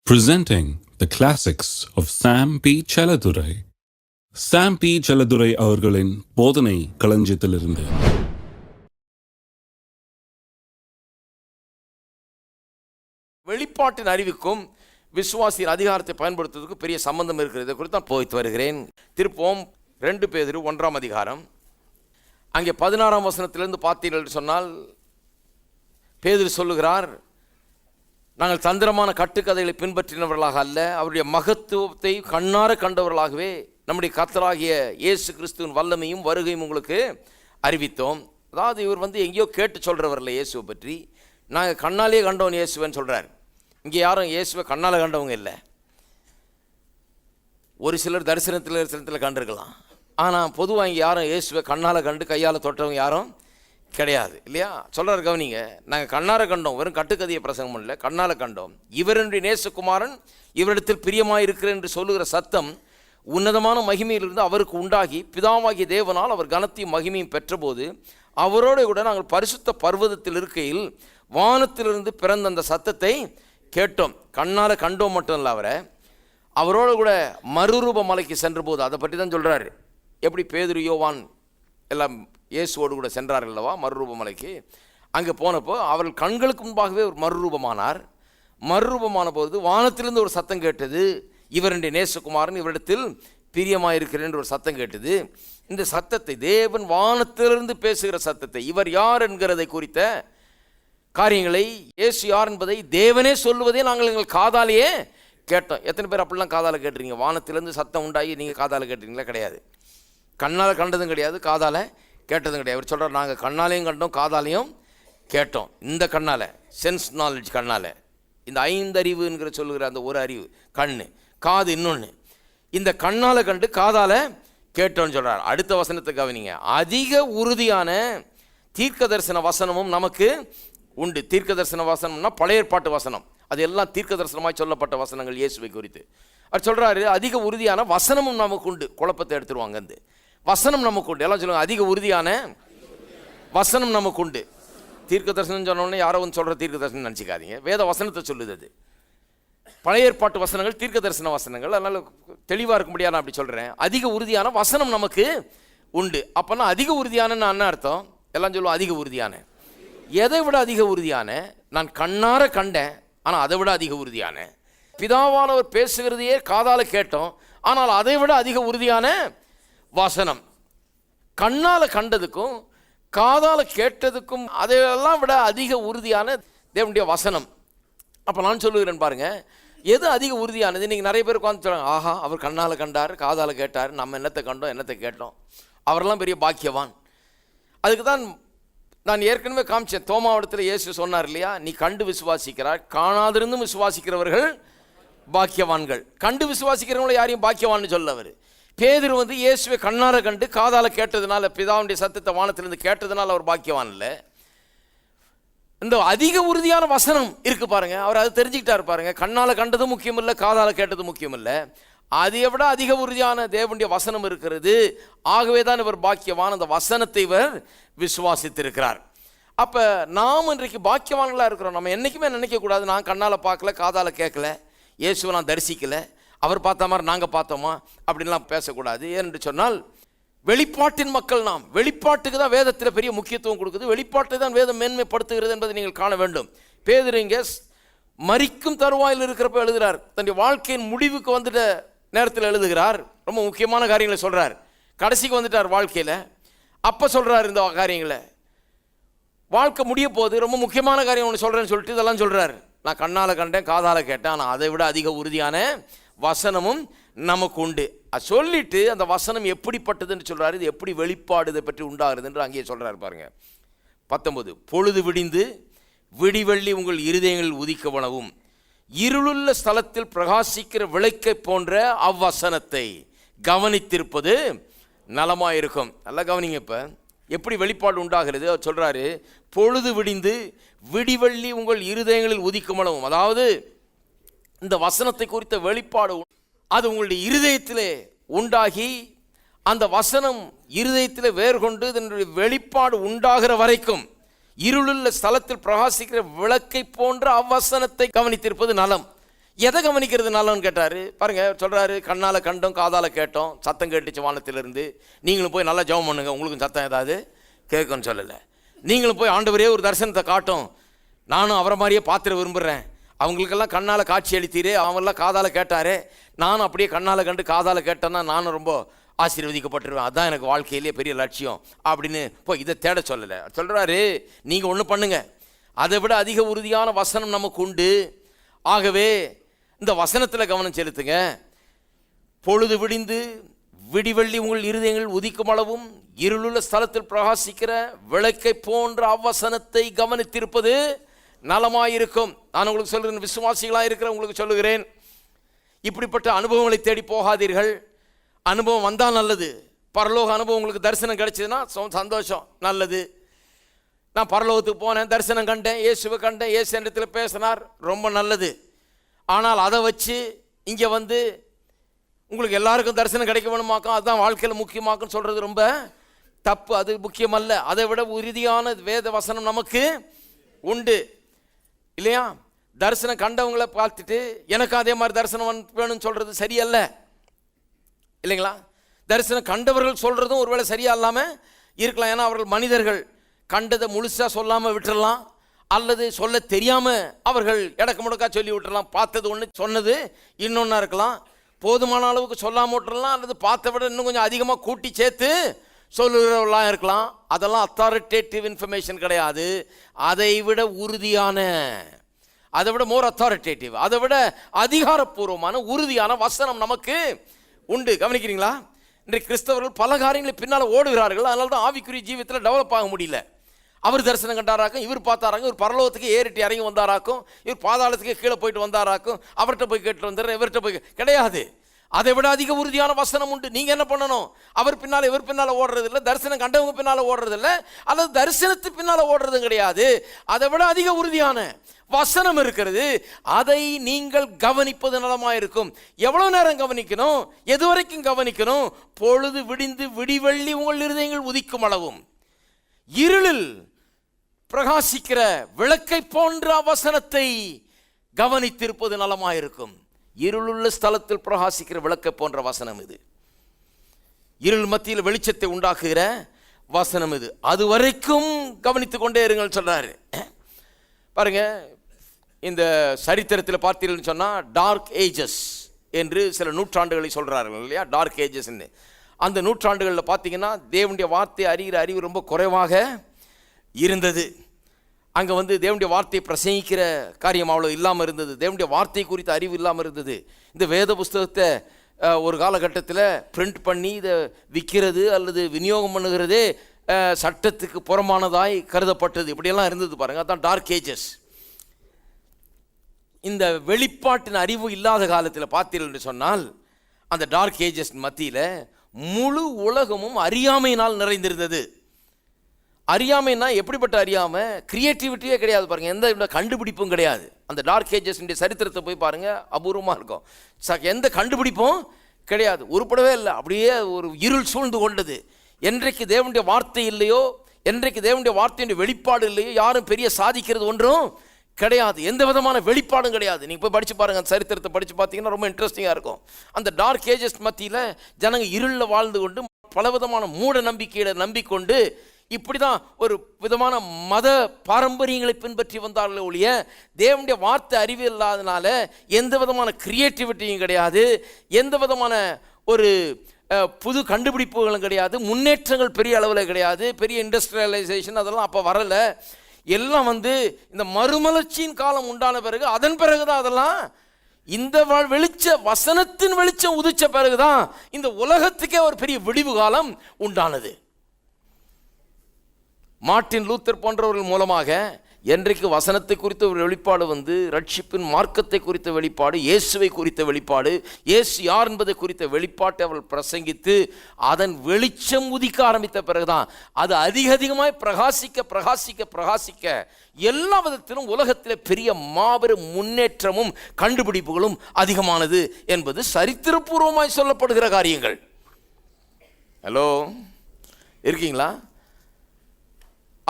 Presenting the classics of Sam P. Chaladurai. Sam P. Chaladurai அவர்களின் போதனை களஞ்சியத்திலிருந்து. வெளிப்பாட்டின் அறிவுக்கும் விசுவாசியின் அதிகாரத்தை பயன்படுத்துவதற்கு பெரிய சம்பந்தம் இருக்கிறது குறித்து நான் போய்த்து வருகிறேன். திருப்போம் 2 பேதுரு 1ஆம் அதிகாரம். அங்கே 16ஆம் வசனத்திலிருந்து பார்த்தீர்கள் என்று சொன்னால் பேதுரு சொல்லுகிறார், நாங்கள் தந்திரமான கட்டுக்கதைகளை பின்பற்றினவர்களாக அல்ல, அவருடைய மகத்துவத்தை கண்ணார கண்டவர்களாகவே நம்முடைய கர்த்தராகிய இயேசு கிறிஸ்துவின் வல்லமையும் வருகையும் உங்களுக்கு அறிவித்தோம். அதாவது இவர் எங்கேயோ கேட்டு சொல்கிறவரில்ல இயேசுவை பற்றி, நாங்கள் கண்ணாலே கண்டோம் இயேசுவன்னு சொல்கிறார். இங்கே யாரும் இயேசுவை கண்ணால் கண்டவங்க இல்லை. ஒரு சிலர் தரிசனத்தில் கண்டிருக்கலாம், ஆனால் பொதுவாக இங்கே யாரும் இயேசுவை கண்ணால் கண்டு கையால் தொட்டவங்க யாரும் கிடையாது இல்லையா? சொல்கிறார், கவனிங்க, நாங்கள் கண்ணார கண்டோம், வெறும் கட்டுக்கதையை பிரசங்கம் பண்ணல, கண்ணால் கண்டோம். இவருடைய நேசகுமாரன் இவரிடத்தில் பிரியமாக இருக்கிறேன் என்று சொல்லுகிற சத்தம் உன்னதமான மகிமையிலிருந்து அவருக்கு உண்டாகி பிதாவாகிய தேவனால் அவர் கனத்தையும் மகிமையும் பெற்றபோது அவரோடு கூட நாங்கள் பரிசுத்த பர்வதத்தில் இருக்கையில் வானத்திலிருந்து பிறந்த அந்த சத்தத்தை கேட்டோம். கண்ணால் கண்டோம் மட்டும் இல்லை, அவரோடு கூட மறுரூப மலைக்கு சென்ற போது அதை பற்றி தான் சொல்கிறாரு. எப்படி பேதுரு யோவான் எல்லாம் இயேசுவோடு கூட சென்றார்கள் அல்லவா மறுரூப மலைக்கு. அங்கே போனப்போ அவர்கள் கண்களுக்கு முன்பாகவே ஒரு மறுரூபமானார். மறுரூபமான போது வானத்திலிருந்து ஒரு சத்தம் கேட்டது, இவருடைய நேசகுமாரன் இவரிடத்தில் பிரியமாயிருக்கிறேன் என்று ஒரு சத்தம் கேட்டது. இந்த சத்தத்தை, தேவன் வானத்திலிருந்து பேசுகிற சத்தத்தை, இவர் யார் என்கிறதை குறித்த காரியங்களை, இயேசு யார் என்பதை தேவனே சொல்லுவதே நாங்கள் எங்கள் காதாலேயே கேட்டோம். எத்தனை பேர் அப்படிலாம் காதால் கேட்டுறீங்க? வானத்திலேருந்து சத்தம் உண்டாகி நீங்கள் காதால் கேட்டுறீங்களா? கிடையாது. கண்ணால் கண்டதும் கிடையாது, காதால் கேட்டதும் கிடையாது. அவர் சொல்கிறார், நாங்கள் கண்ணாலையும் கண்டோம், காதாலையும் கேட்டோம். இந்த கண்ணால், சென்ஸ் நாலேஜ் கண்ணால், இந்த 5 அறிவுங்கிற சொல்லுகிற அந்த ஒரு அறிவு, கண், காது இன்னொன்று, இந்த கண்ணால் கண்டு காதால் கேட்டோன்னு சொல்கிறார். அடுத்த வசனத்தை கவனிங்க, அதிக உறுதியான தீர்க்க தரிசன வசனமும் நமக்கு உண்டு. தீர்க்க தரிசன வசனம்னா பழைய ஏற்பாட்டு வசனம், அது எல்லாம் தீர்க்க தரிசனமாய் சொல்லப்பட்ட வசனங்கள் இயேசுவை குறித்து. அவர் சொல்கிறாரு, அதிக உறுதியான வசனமும் நமக்கு உண்டு. குழப்பத்தை எடுத்துருவாங்க, அந்த வசனம் நமக்கு உண்டு. எல்லாம் சொல்லுவாங்க, அதிக உறுதியான வசனம் நமக்கு உண்டு. தீர்க்க தரிசனம் சொன்னோடனே யாரோ வந்து சொல்கிற தீர்க்க தரிசனம் நினச்சிக்காதீங்க, வேத வசனத்தை சொல்லுது. அது பழைய ஏற்பாட்டு வசனங்கள், தீர்க்க தரிசன வசனங்கள். அதனால் தெளிவாக இருக்கும்படியா நான் அப்படி சொல்கிறேன். அதிக உறுதியான வசனம் நமக்கு உண்டு. அப்போனா அதிக உறுதியான என்ன அர்த்தம்? எல்லாம் சொல்லுவோம், அதிக உறுதியான. எதை விட அதிக உறுதியான? நான் கண்ணார கண்டேன், ஆனால் அதை விட அதிக உறுதியான. பிதாவானவர் பேசுகிறதையே காதால் கேட்டோம், ஆனால் அதை விட அதிக உறுதியான வசனம். கண்ணால் கண்டதுக்கும் காதால் கேட்டதுக்கும் அதையெல்லாம் விட அதிக உறுதியான தேவனுடைய வசனம். அப்போ நான் சொல்லுகிறேன் பாருங்க, எது அதிக உறுதியானது? இன்றைக்கி நிறைய பேர் உட்காந்து சொல்கிறாங்க, ஆஹா அவர் கண்ணால் கண்டார், காதால் கேட்டார், நம்ம என்னத்தை கண்டோம் என்னத்தை கேட்டோம், அவரெல்லாம் பெரிய பாக்கியவான். அதுக்கு தான் நான் ஏற்கனவே காமிச்சேன். தோமாவிடத்தில் இயேசு சொன்னார் இல்லையா, நீ கண்டு விசுவாசிக்கிறார், காணாதிருந்தும் விசுவாசிக்கிறவர்கள் பாக்கியவான்கள். கண்டு விசுவாசிக்கிறவங்களை யாரையும் பாக்கியவான்னு சொல்ல அவர். பேதுரு இயேசுவை கண்ணார கண்டு காதால கேட்டதுனால, பிதாவுடைய சத்தத்தை வானத்திலிருந்து கேட்டதுனால அவர் பாக்கியவான் இல்லை. இந்த அதிக உறுதியான வசனம் இருக்கு பாருங்க, அவர் அதை தெரிஞ்சுக்கிட்டாரு பாருங்க. கண்ணால கண்டதும் முக்கியம் இல்லை, காதால கேட்டதும் முக்கியம் இல்லை, அதை விட அதிக உறுதியான தேவனுடைய வசனம் இருக்கிறது. ஆகவே தான் இவர் பாக்கியவான். அந்த வசனத்தை இவர் விசுவாசித்திருக்கிறார். அப்போ நாம் இன்றைக்கு பாக்கியவான்களாக இருக்கிறோம். நம்ம என்றைக்குமே நினைக்கக்கூடாது, நான் கண்ணால் பார்க்கல, காதால் கேட்கல, இயேசுவை நான் தரிசிக்கலை, அவர் பார்த்த மாதிரி நாங்கள் பார்த்தோமா அப்படின்லாம் பேசக்கூடாது. ஏனென்று சொன்னால் வெளிப்பாட்டின் மக்கள் நாம். வெளிப்பாட்டுக்கு தான் வேதத்தில் பெரிய முக்கியத்துவம் கொடுக்குது, வெளிப்பாட்டை தான் வேதம் மேன்மைப்படுத்துகிறது என்பதை நீங்கள் காண வேண்டும். பேதுரு இங்கே மரிக்கும் தருவாயில் இருக்கிறப்ப எழுதுகிறார், தன்னுடைய வாழ்க்கையின் முடிவுக்கு வந்துட்ட நேரத்தில் எழுதுகிறார். ரொம்ப முக்கியமான காரியங்களை சொல்கிறார். கடைசிக்கு வந்துட்டார் வாழ்க்கையில், அப்போ சொல்கிறார் இந்த காரியங்களை. வாழ்க்கை முடிய போது ரொம்ப முக்கியமான காரியம் ஒன்று சொல்கிறேன்னு சொல்லிட்டு இதெல்லாம் சொல்கிறார். நான் கண்ணால் கண்டேன், காதால் கேட்டேன், ஆனால் அதை விட அதிக உறுதியான வசனமும் நமக்கு உண்டு. அது சொல்லிட்டு அந்த வசனம் எப்படிப்பட்டதுன்னு சொல்கிறார், இது எப்படி வெளிப்பாடு இதை பற்றி உண்டாகிறது என்று அங்கேயே சொல்கிறார் பாருங்க. 19, பொழுது விடிந்து விடிவெள்ளி உங்கள் இருதயங்களில் உதிக்கவனவும் இருளுள்ள ஸ்தலத்தில் பிரகாசிக்கிற விளக்கை போன்ற அவ்வசனத்தை கவனித்திருப்பது நலமாயிருக்கும். நல்லா கவனிங்க. இப்போ எப்படி வெளிப்பாடு உண்டாகிறது அவர் சொல்கிறாரு, பொழுது விடிந்து விடிவெள்ளி உங்கள் இருதயங்களில் உதிக்கவனவும். அதாவது இந்த வசனத்தை குறித்த வெளிப்பாடு அது உங்களுடைய இருதயத்திலே உண்டாகி, அந்த வசனம் இருதயத்திலே வேறு கொண்டு இதனுடைய வெளிப்பாடு உண்டாகிற வரைக்கும் இருளுள்ள ஸ்தலத்தில் பிரகாசிக்கிற விளக்கை போன்ற அவ்வசனத்தை கவனித்திருப்பது நலம். எதை கவனிக்கிறது நல்லவன்னு கேட்டார். பாருங்க சொல்கிறாரு, கண்ணால் கண்டோம் காதால் கேட்டோம், சத்தம் கேட்டுச்சு வானத்திலிருந்து, நீங்களும் போய் நல்லா ஜெபம் பண்ணுங்க உங்களுக்கும் சத்தம் ஏதாவது கேட்கும்னு சொல்லலை. நீங்களும் போய் ஆண்டவரே ஒரு தரிசனத்தை காட்டும், நானும் அவரை மாதிரியே பார்த்துட விரும்புகிறேன், அவங்களுக்கெல்லாம் கண்ணால் காட்சி அளித்தீரே, அவங்களாம் காதால் கேட்டாரே, நானும் அப்படியே கண்ணால் கண்டு காதால் கேட்டேன்னா நானும் ரொம்ப ஆசீர்வதிக்கப்பட்டுருவேன், அதுதான் எனக்கு வாழ்க்கையிலேயே பெரிய லட்சியம் அப்படின்னு போய் இதை தேட சொல்லலை. சொல்கிறாரு, நீங்கள் ஒன்று பண்ணுங்க, அதை விட அதிக உறுதியான வசனம் நமக்கு உண்டு. ஆகவே இந்த வசனத்தில் கவனம் செலுத்துங்க. பொழுது விடிந்து விடிவெள்ளி உங்கள் இருதயங்கள் உதிக்கும் அளவும் இருளுள்ள ஸ்தலத்தில் பிரகாசிக்கிற விளக்கை போன்ற அவ்வசனத்தை கவனித்திருப்பது நலமாயிருக்கும். நான் உங்களுக்கு சொல்கிறேன், விசுவாசிகளாக இருக்கிற உங்களுக்கு சொல்லுகிறேன், இப்படிப்பட்ட அனுபவங்களை தேடி போகாதீர்கள். அனுபவம் வந்தால் நல்லது, பரலோக அனுபவம் உங்களுக்கு தரிசனம் கிடைச்சதுன்னா சந்தோஷம், நல்லது. நான் பரலோகத்துக்கு போனேன், தரிசனம் கண்டேன், இயேசுவை கண்டேன், இயேசு இடத்துல பேசினார், ரொம்ப நல்லது. ஆனால் அதை வச்சு இங்கே வந்து உங்களுக்கு எல்லாருக்கும் தரிசனம் கிடைக்க வேணுமாக்கும், அதுதான் வாழ்க்கையில் முக்கியமாக்குன்னு சொல்கிறது ரொம்ப தப்பு. அது முக்கியமல்ல. அதை விட உறுதியான வேத வசனம் நமக்கு உண்டு இல்லையா? தரிசனம் கண்டவங்களை பார்த்துட்டு எனக்கு அதே மாதிரி தரிசனம் வேணும்னு சொல்கிறது சரியல்ல இல்லைங்களா? தரிசனம் கண்டவர்கள் சொல்கிறதும் ஒருவேளை சரியா இல்லாமல் இருக்கலாம். ஏன்னா அவர்கள் மனிதர்கள், கண்டதை முழுசாக சொல்லாமல் விட்டுறலாம், அல்லது சொல்ல தெரியாமல் அவர்கள் இடக்கு முடக்கா சொல்லி விட்டுறலாம். பார்த்தது ஒன்று சொன்னது இன்னொன்றா இருக்கலாம். போதுமான அளவுக்கு சொல்லாமல் விட்டுறலாம், அல்லது பார்த்த விட இன்னும் கொஞ்சம் அதிகமாக கூட்டி சேர்த்து சொல்லுகிறவர்களாக இருக்கலாம். அதெல்லாம் அத்தாரிட்டேட்டிவ் இன்ஃபர்மேஷன் கிடையாது. அதை விட உறுதியான, அதை விட மோர் அத்தாரிட்டேட்டிவ், அதை விட அதிகாரப்பூர்வமான உறுதியான வசனம் நமக்கு உண்டு. கவனிக்கிறீங்களா? இன்றைக்கு கிறிஸ்தவர்கள் பல காரியங்களை பின்னால் ஓடுகிறார்கள். அதனால தான் ஆவிக்குரிய ஜீவியத்தில் டெவலப் ஆக முடியல. அவர் தரிசனம் கண்டாராக்கும், இவர் பார்த்தாராக்கும், இவர் பரலோகத்துக்கு ஏறிட்டு இறங்கி வந்தாராக்கும், இவர் பாதாளத்துக்கு கீழே போயிட்டு வந்தாராக்கும், அவர்கிட்ட போய் கேட்டு வந்துடுறேன், இவர்கிட்ட போய் கிடையாது. அதை விட அதிக உறுதியான வசனம் உண்டு. நீங்கள் என்ன பண்ணணும்? அவர் பின்னால் இவர் பின்னால் ஓடுறது இல்லை, தரிசனம் கண்டவங்க பின்னால் ஓடுறது இல்லை, அல்லது தரிசனத்து பின்னால் ஓடுறதும் கிடையாது. அதை விட அதிக உறுதியான வசனம் இருக்கிறது. அதை நீங்கள் கவனிப்பது நலமாயிருக்கும். எவ்வளவு நேரம் கவனிக்கணும்? எது வரைக்கும் கவனிக்கணும்? பொழுது விடிந்து விடிவெள்ளி உங்கள் இருதயங்கள் உதிக்கும் அளவும் இருளில் பிரகாசிக்கிற விளக்கை போன்ற வசனத்தை கவனித்திருப்பது நலமாயிருக்கும். இருளுள்ள ஸ்தலத்தில் பிரகாசிக்கிற விளக்கை போன்ற வசனம் இது. இருள் மத்தியில் வெளிச்சத்தை உண்டாக்குகிற வசனம் இது. அது வரைக்கும் கவனித்து கொண்டே இருங்கள் சொல்றாரு. பாருங்க, இந்த சரித்திரத்தில் பார்த்தீங்கன்னு சொன்னால் டார்க் ஏஜஸ் என்று சில நூற்றாண்டுகளை சொல்கிறார்கள் இல்லையா? டார்க் ஏஜஸ்ன்னு. அந்த நூற்றாண்டுகளில் பார்த்தீங்கன்னா தேவனுடைய வார்த்தை அறிகிற அறிவு ரொம்ப குறைவாக இருந்தது. அங்கே வந்து தேவனுடைய வார்த்தையை பிரசங்கிக்கிற காரியம் அவ்வளோ இல்லாமல் இருந்தது. தேவனுடைய வார்த்தை குறித்த அறிவு இல்லாமல் இருந்தது. இந்த வேத புஸ்தகத்தை ஒரு காலகட்டத்தில் பிரிண்ட் பண்ணி இதை விற்கிறது அல்லது விநியோகம் பண்ணுகிறதே சட்டத்துக்கு புறமானதாய் கருதப்பட்டது. இப்படியெல்லாம் இருந்தது பாருங்கள். அதுதான் டார்க் ஏஜஸ். இந்த வெளிப்பாட்டின் அறிவு இல்லாத காலத்தில் பார்த்தீர்கள் என்று சொன்னால் அந்த டார்க் ஏஜஸ் மத்தியில் முழு உலகமும் அறியாமையினால் நிறைந்திருந்தது. அறியாமைன்னா எப்படிப்பட்ட அறியாமை? கிரியேட்டிவிட்டியே கிடையாது பாருங்கள், எந்த கண்டுபிடிப்பும் கிடையாது. அந்த டார்க் ஏஜஸ்னுடைய சரித்திரத்தை போய் பாருங்கள், அபூர்வமாக இருக்கும். எந்த கண்டுபிடிப்பும் கிடையாது, உருப்படவே இல்லை, அப்படியே ஒரு இருள் சூழ்ந்து கொண்டது. என்றைக்கு தேவனுடைய வார்த்தை இல்லையோ, என்றைக்கு தேவனுடைய வார்த்தையுடைய வெளிப்பாடு இல்லையோ, யாரும் பெரிய சாதிக்கிறது ஒன்றும் கிடையாது. எந்த விதமான வெளிப்பாடும் கிடையாது. நீங்கள் போய் படித்து பாருங்கள், அந்த சரித்திரத்தை படித்து பார்த்தீங்கன்னா ரொம்ப இன்ட்ரெஸ்டிங்காக இருக்கும். அந்த டார்க் ஏஜஸ் மத்தியில் ஜனங்க இருளில் வாழ்ந்து கொண்டு பலவிதமான மூட நம்பிக்கையை நம்பிக்கொண்டு இப்படி தான் ஒரு விதமான மத பாரம்பரியங்களை பின்பற்றி வந்தார்களே ஒழிய தேவனுடைய வார்த்தை அறிவு இல்லாதனால எந்த விதமான கிரியேட்டிவிட்டியும் கிடையாது, எந்த விதமான ஒரு புது கண்டுபிடிப்புகளும் கிடையாது, முன்னேற்றங்கள் பெரிய அளவில் கிடையாது, பெரிய இண்டஸ்ட்ரியலைசேஷன் அதெல்லாம் அப்போ வரலை. எல்லாம் வந்து இந்த மறுமலர்ச்சியின் காலம் உண்டான பிறகு, அதன் பிறகுதான் அதெல்லாம் இந்த வெளிச்ச வசனத்தின் வெளிச்சம் உதிச்ச பிறகுதான் இந்த உலகத்துக்கே ஒரு பெரிய விடிவு காலம் உண்டானது. மார்ட்டின் லூத்தர் போன்றவர்கள் மூலமாக என்றைக்கு வசனத்தை குறித்த ஒரு வெளிப்பாடு வந்து ரட்சிப்பின் மார்க்கத்தை குறித்த வெளிப்பாடு, இயேசுவை குறித்த வெளிப்பாடு, இயேசு யார் என்பதை குறித்த வெளிப்பாட்டை அவர்கள் பிரசங்கித்து அதன் வெளிச்சம் உதிக்க ஆரம்பித்த பிறகுதான் அது அதிகமாய் பிரகாசிக்க பிரகாசிக்க பிரகாசிக்க எல்லா விதத்திலும் உலகத்தில் பெரிய மாபெரும் முன்னேற்றமும் கண்டுபிடிப்புகளும் அதிகமானது என்பது சரித்திரபூர்வமாய் சொல்லப்படுகிற காரியங்கள். ஹலோ, இருக்கீங்களா?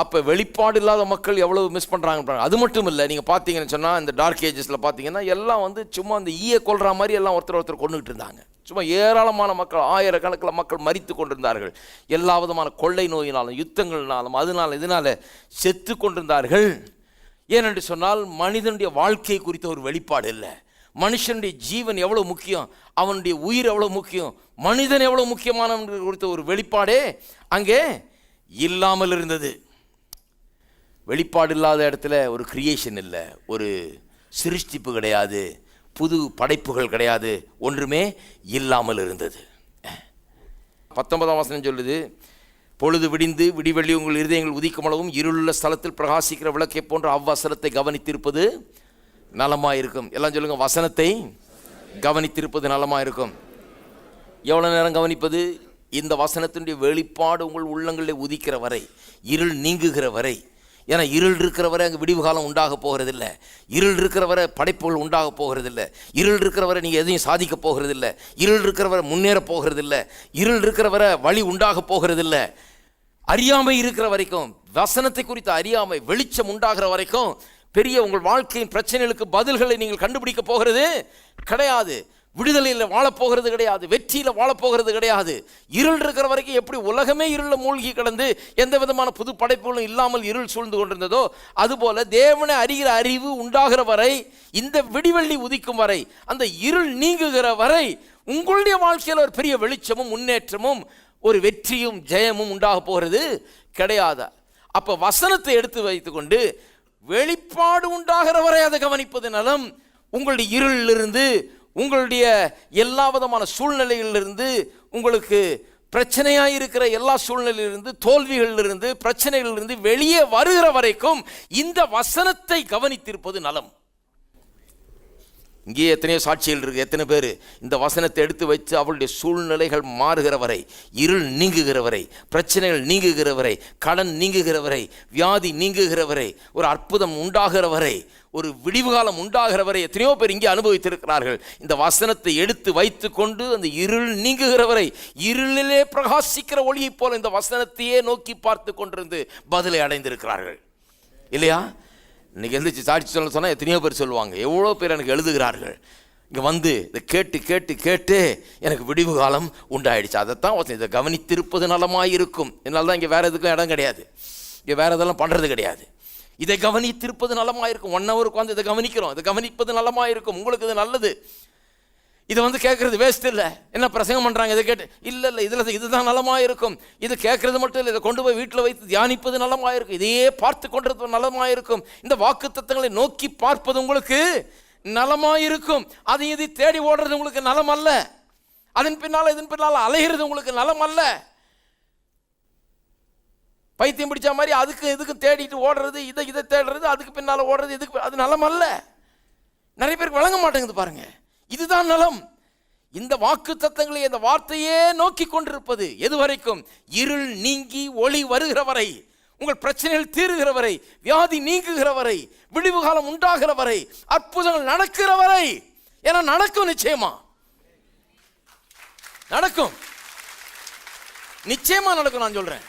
அப்போ வெளிப்பாடு இல்லாத மக்கள் எவ்வளவு மிஸ் பண்ணுறாங்க. அது மட்டும் இல்லை, நீங்கள் பார்த்தீங்கன்னு சொன்னால் இந்த டார்க் ஏஜஸில் பார்த்தீங்கன்னா எல்லாம் வந்து சும்மா அந்த ஈயை கொள்கிற மாதிரி எல்லாம் ஒருத்தர் கொண்டுகிட்டு இருந்தாங்க. சும்மா ஏராளமான மக்கள், ஆயிரக்கணக்கில் மக்கள் மரித்து கொண்டிருந்தார்கள். எல்லா விதமான கொள்ளை நோயினாலும் யுத்தங்கள்னாலும் இதனால் செத்து கொண்டிருந்தார்கள். ஏனென்று சொன்னால் மனிதனுடைய வாழ்க்கை குறித்த ஒரு வெளிப்பாடு இல்லை. மனுஷனுடைய ஜீவன் எவ்வளோ முக்கியம், அவனுடைய உயிர் எவ்வளோ முக்கியம், மனிதன் எவ்வளோ முக்கியமானவன் குறித்த ஒரு வெளிப்பாடே அங்கே இல்லாமல் இருந்தது. வெளிப்பாடு இல்லாத இடத்துல ஒரு கிரியேஷன் இல்லை, ஒரு சிருஷ்டிப்பு கிடையாது, புது படைப்புகள் கிடையாது, ஒன்றுமே இல்லாமல் இருந்தது. 19ஆம் வசனம் சொல்லுது, பொழுது விடிந்து விடிவெள்ளி உங்கள் இருதயங்கள் உதிக்குமளவும் இருளுள்ள ஸ்தலத்தில் பிரகாசிக்கிற விளக்கை போன்ற அவ்வசனத்தை கவனித்திருப்பது நலமாயிருக்கும். எல்லாம் சொல்லுங்க, வசனத்தை கவனித்திருப்பது நலமாயிருக்கும். எவ்வளோ நேரம் கவனிப்பது? இந்த வசனத்தினுடைய வெளிப்பாடு உங்கள் உள்ளங்களில் உதிக்கிற வரை, இருள் நீங்குகிற வரை. ஏன்னா இருள் இருக்கிற வரை அங்கே விடிவு காலம் உண்டாக போகிறதில்லை. இருள் இருக்கிற வரை படைப்புகள் உண்டாக போகிறதில்லை. இருள் இருக்கிற வரை நீங்கள் எதையும் சாதிக்க போகிறதில்லை. இருள் இருக்கிற வரை முன்னேற போகிறதில்லை. இருள் இருக்கிற வரை வழி உண்டாக போகிறதில்லை. அறியாமை இருக்கிற வரைக்கும், வசனத்தை குறித்த அறியாமை, வெளிச்சம் உண்டாகிற வரைக்கும் பெரிய உங்கள் வாழ்க்கையின் பிரச்சனைகளுக்கு பதில்களை நீங்கள் கண்டுபிடிக்க போகிறது கிடையாது. விடுதலையில் வாழப்போகிறது கிடையாது, வெற்றியில் வாழப்போகிறது கிடையாது. இருள் இருக்கிற வரைக்கும் எப்படி உலகமே இருளில் மூழ்கி கிடந்து எந்த விதமான புது படைப்புகளும் இல்லாமல் இருள் சூழ்ந்து கொண்டிருந்ததோ, அதுபோல தேவனை அறிகிற அறிவு உண்டாகிற வரை, இந்த விடிவெள்ளி உதிக்கும் வரை, அந்த இருள் நீங்குகிற வரை உங்களுடைய வாழ்க்கையில் ஒரு பெரிய வெளிச்சமும் முன்னேற்றமும் ஒரு வெற்றியும் ஜெயமும் உண்டாக போகிறது கிடையாது. அப்போ வசனத்தை எடுத்து வைத்துக்கொண்டு வெளிப்பாடு உண்டாகிற வரை அதை கவனிப்பது நலம். உங்களுடைய இருளிலிருந்து, உங்களுடைய எல்லா விதமான சூழ்நிலைகளிலிருந்து, உங்களுக்கு பிரச்சனையாக இருக்கிற எல்லா சூழ்நிலையிலிருந்து, தோல்விகளிலிருந்து, பிரச்சனைகளிலிருந்து வெளியே வருகிற வரைக்கும் இந்த வசனத்தை கவனித்திருப்பது நலம். இங்கே எத்தனையோ சாட்சிகள் இருக்கு. எத்தனை பேர் இந்த வசனத்தை எடுத்து வச்சு அவளுடைய சூழ்நிலைகள் மாறுகிற வரை, இருள் நீங்குகிற வரை, பிரச்சனைகள் நீங்குகிற வரை, கடன் நீங்குகிற வரை, வியாதி நீங்குகிற வரை, ஒரு அற்புதம் உண்டாகிற வரை, ஒரு விடிவு காலம் உண்டாகிற வரை எத்தனையோ பேர் இங்கே அனுபவித்திருக்கிறார்கள். இந்த வசனத்தை எடுத்து வைத்து கொண்டு அந்த இருள் நீங்குகிற வரை, இருளிலே பிரகாசிக்கிற ஒளியைப் போல இந்த வசனத்தையே நோக்கி பார்த்து கொண்டிருந்து பதிலை அடைந்திருக்கிறார்கள் இல்லையா? இன்னைக்கு எழுந்திரிச்சு சாட்சி சொன்னால் எத்தனையோ பேர் சொல்லுவாங்க. எவ்வளோ பேர் எனக்கு எழுதுகிறார்கள், இங்கே வந்து இதை கேட்டு கேட்டு கேட்டு எனக்கு விடிவு காலம் உண்டாயிடுச்சு. அதைத்தான் இதை கவனித்திருப்பது நலமாக இருக்கும். என்னால் தான் இங்கே வேறு எதுக்கும் இடம் கிடையாது, இங்கே வேறு எதெல்லாம் பண்ணுறது கிடையாது. இதை கவனித்திருப்பது நலமாக இருக்கும். 1 hour உட்காந்து இதை கவனிக்கிறோம். இதை கவனிப்பது நலமாக இருக்கும். உங்களுக்கு இது நல்லது. இதை வந்து கேட்குறது வேஸ்ட் இல்லை. என்ன பிரசங்கம் பண்ணுறாங்க இதை கேட்டு, இல்லை இதில் இதுதான் நலமாக இருக்கும். இது கேட்குறது மட்டும் இல்லை, இதை கொண்டு போய் வீட்டில் வைத்து தியானிப்பது நலமாக இருக்கும். இதையே பார்த்து கொண்டிருப்பது நலமாக இருக்கும். இந்த வாக்கு தத்தங்களை நோக்கி பார்ப்பது உங்களுக்கு நலமாக இருக்கும். அதை இதை தேடி ஓடுறது உங்களுக்கு நலம் அல்ல. இதன் பின்னால் அலைகிறது உங்களுக்கு நலம் அல்ல. பைத்தியம் பிடிச்ச மாதிரி அதுக்கு இதுக்கு தேடிட்டு ஓடுறது, இதை தேடுறது, அதுக்கு பின்னால் ஓடுறது, இதுக்கு அது நலம் அல்ல. நிறைய பேருக்கு வழங்க மாட்டேங்குது பாருங்க. இதுதான் நலம். இந்த வாக்கு தத்தங்களை, இந்த வார்த்தையே நோக்கி கொண்டிருப்பது எது வரைக்கும்? இருள் நீங்கி ஒளி வருகிற வரை, உங்கள் பிரச்சனைகள் தீருகிற வரை, வியாதி நீங்குகிற வரை, விடிவு காலம் உண்டாகிற வரை, அற்புதங்கள் நடக்கிற வரை. ஏன்னா நடக்கும், நிச்சயமா நடக்கும், நிச்சயமா நடக்கும். நான் சொல்றேன்,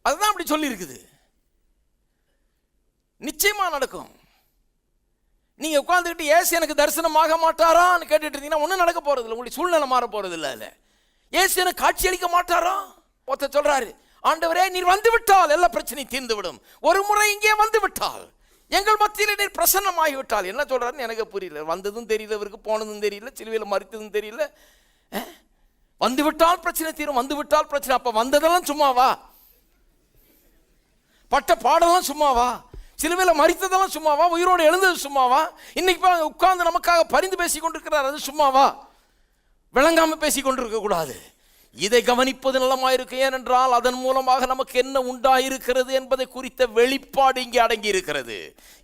அதுதான் அப்படி சொல்லி இருக்குது. நிச்சயமா நடக்கும். நீங்க உட்கார்ந்துக்கிட்டு ஏசு எனக்கு தரிசனமாக மாட்டாரான்னு கேட்டுட்டு இருந்தீங்கன்னா ஒன்றும் நடக்க போறது இல்லை. உங்களுடைய சூழ்நிலை மாற போறது இல்லை. ஏசு எனக்கு காட்சி அளிக்க மாட்டாரா? ஒருத்தர் சொல்றாரு, ஆண்டவரே நீர் வந்து விட்டால் எல்லா பிரச்சனையும் தீர்ந்து விடும். ஒரு முறை இங்கே வந்து விட்டால், எங்கள் மத்தியில் நீர் பிரசன்னமாகி விட்டால். என்ன சொல்றாருன்னு எனக்கு புரியல. வந்ததும் தெரியல, இவருக்கு போனதும் தெரியல, சிலுவையில் மறித்ததும் தெரியல. வந்து விட்டால் பிரச்சனை தீரும், வந்து விட்டால் பிரச்சனை. அப்ப வந்ததெல்லாம் சும்மாவா? பட்ட பாடலாம் சும்மாவா? சிலுவையில் மரித்ததெல்லாம் சும்மாவா? உயிரோடு எழுந்தது சும்மாவா? இன்னைக்கு உட்கார்ந்து நமக்காக பரிந்து பேசி கொண்டிருக்கிறார், அது சும்மாவா? விளங்காம பேசி கொண்டிருக்க கூடாது. இதை கவனிப்பது நலமாயிருக்கு. ஏனென்றால் அதன் மூலமாக நமக்கு என்ன உண்டாயிருக்கிறது என்பதை குறித்த வெளிப்பாடு இங்கே அடங்கி இருக்கிறது.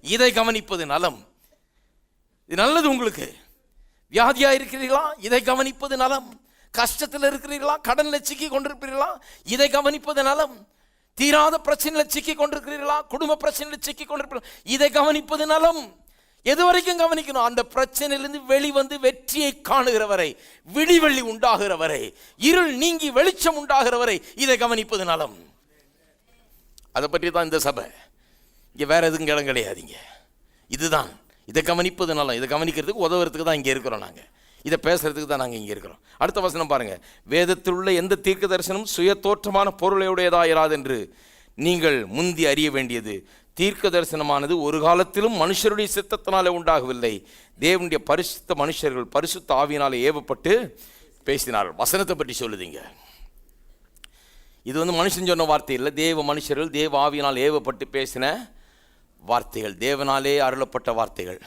இதை கவனிப்பது நலம். இது நல்லது. உங்களுக்கு வியாதியா இருக்கிறீர்களா? இதை கவனிப்பது நலம். கஷ்டத்தில் இருக்கிறீர்களா? கடனில் சிக்கி கொண்டிருக்கிறீர்களா? இதை கவனிப்பது நலம். தீராத பிரச்சனையில் சிக்கி கொண்டிருக்கிறீர்களா? குடும்ப பிரச்சனையில் சிக்கி கொண்டிருக்கிறீர்களா? இதை கவனிப்பது நலம். எது வரைக்கும் கவனிக்கணும்? அந்த பிரச்சனையிலிருந்து வெளிவந்து வெற்றியை காணுகிற வரை, விடிவெள்ளி உண்டாகிற வரை, இருள் நீங்கி வெளிச்சம் உண்டாகிற வரை இதை கவனிப்பது நலம். அதை பற்றி தான் இந்த சபை. இங்கே வேறு எதுவும் இடம் கிடையாதுங்க. இதுதான், இதை கவனிப்பது நல்லா, இதை கவனிக்கிறதுக்கு உதவுறதுக்கு தான் இங்கே இருக்கிறோம். நாங்கள் இதை பேசுகிறதுக்கு தான் நாங்கள் இங்கே இருக்கிறோம். அடுத்த வசனம் பாருங்கள். வேதத்தில் உள்ள எந்த தீர்க்க தரிசனமும் சுய தோற்றமான பொருளையுடையதாயிராது என்று நீங்கள் முந்தி அறிய வேண்டியது, தீர்க்க தரிசனமானது ஒரு காலத்திலும் மனுஷருடைய சித்தத்தினாலே உண்டாகவில்லை, தேவனுடைய பரிசுத்த மனுஷர்கள் பரிசுத்த ஆவியினாலே ஏவப்பட்டு பேசினார்கள். வசனத்தை பற்றி சொல்லுதீங்க. இது மனுஷன் சொன்ன வார்த்தை இல்லை, தேவ மனுஷர்கள் தேவ ஆவியினால் ஏவப்பட்டு பேசின வார்த்தைகள், தேவனாலே அருளப்பட்ட வார்த்தைகள்.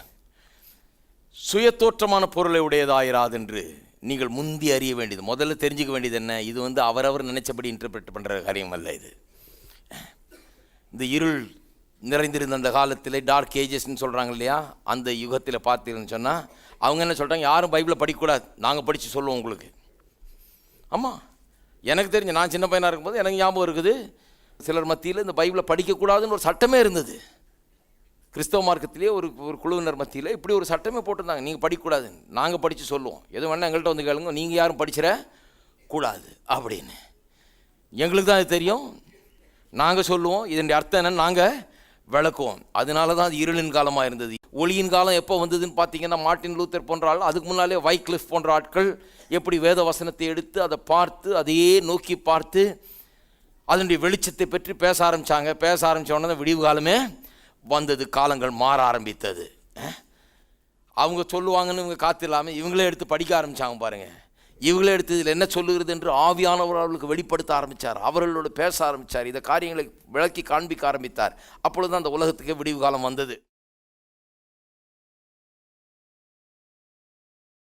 சுய தோற்றமான பொருளை உடையதாயிராது என்று நீங்கள் முந்தி அறிய வேண்டியது, முதல்ல தெரிஞ்சுக்க வேண்டியது என்ன, இது அவரவர் நினைச்சபடி இன்டர்பிரட் பண்ணுற காரியம் அல்ல. இது இந்த இருள் நிறைந்திருந்த அந்த காலத்தில், டார்க் ஏஜஸ்ன்னு சொல்கிறாங்க இல்லையா, அந்த யுகத்தில் பார்த்தீங்கன்னு சொன்னால் அவங்க என்ன சொல்கிறாங்க, யாரும் பைபிளை படிக்கக்கூடாது, நாங்கள் படித்து சொல்லுவோம் உங்களுக்கு. ஆமாம், எனக்கு தெரிஞ்ச, நான் சின்ன பையனாக இருக்கும்போது எனக்கு ஞாபகம் இருக்குது, சிலர் மத்தியில் இந்த பைபிளை படிக்கக்கூடாதுன்னு ஒரு சட்டமே இருந்தது. கிறிஸ்தவ மார்க்கத்திலே ஒரு குழுவினர் மத்தியில் இப்படி ஒரு சட்டமே போட்டிருந்தாங்க, நீங்கள் படிக்கக்கூடாது, நாங்கள் படித்து சொல்லுவோம், எது வேணால் எங்கள்கிட்ட வந்து கேளுங்க, நீங்கள் யாரும் படிச்சிட கூடாது அப்படின்னு. எங்களுக்கு தான் அது தெரியும், நாங்கள் சொல்லுவோம், இதனுடைய அர்த்தம் என்னன்னு நாங்கள் விளக்குவோம். அதனால தான் அது இருளின் காலமாக இருந்தது. ஒளியின் காலம் எப்போ வந்ததுன்னு பார்த்தீங்கன்னா, மார்ட்டின் லூத்தர் போன்ற ஆள், அதுக்கு முன்னாலே வைக்லிஃப் போன்ற ஆட்கள் எப்படி வேத வசனத்தை எடுத்து அதை பார்த்து அதையே நோக்கி பார்த்து அதனுடைய வெளிச்சத்தை பற்றி பேச ஆரம்பித்தாங்க. பேச ஆரம்பித்த உடனே விடிவு காலமே வந்தது, காலங்கள் மாற ஆரம்பித்தது. அவங்க சொல்லுவாங்கன்னு இவங்க காத்தில்லாமல் இவங்களே எடுத்து படிக்க ஆரம்பித்தாங்க பாருங்கள். இவங்களே எடுத்து இதில் என்ன சொல்லுகிறது என்று ஆவியானவர் அவர்களுக்கு வெளிப்படுத்த ஆரம்பித்தார், அவர்களோடு பேச ஆரம்பித்தார், இந்த காரியங்களை விளக்கி காண்பிக்க ஆரம்பித்தார். அப்பொழுது தான் அந்த உலகத்துக்கு விடிவு காலம் வந்தது.